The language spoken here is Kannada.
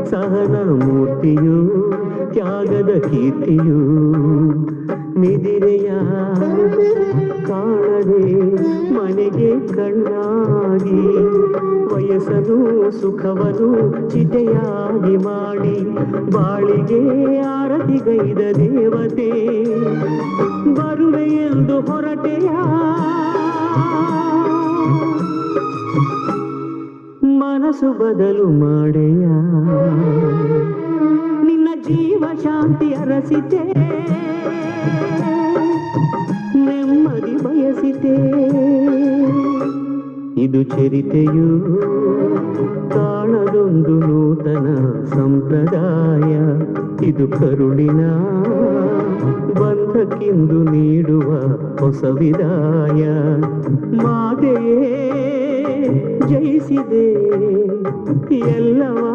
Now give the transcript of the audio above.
ಸಹನ ಮೂರ್ತಿಯು ತ್ಯಾಗದ ಕೀರ್ತಿಯು ನಿದಿರೆಯ ಕಾಣದೆ ಮನೆಗೆ ಕಣ್ಣಾಗಿ ವಯಸ್ಸನು ಸುಖವನು ಚಿತೆಯಾಗಿ ಮಾಡಿ ಬಾಳಿಗೆ ಆರತಿಗೈದ ದೇವತೆ ಬರುವೆ ಎಂದು ಹೊರಟೆಯ ಮನಸ್ಸು ಬದಲು ಮಾಡೆಯ ನಿನ್ನ ಜೀವ ಶಾಂತಿ ಅರಸಿತೆ ನೆಮ್ಮದಿ ಬಯಸಿತೆ ಇದು ಚರಿತೆಯು ಕಾಣದೊಂದು ನೂತನ ಸಂಪ್ರದಾಯ ಇದು ಕರುಳಿನ ಬಂಧಕ್ಕಿಂದು ನೀಡುವ ಹೊಸ ವಿದಾಯ ಮಾತೆಯೇ ಜಯಿಸಿದೆ ಎಲ್ಲವ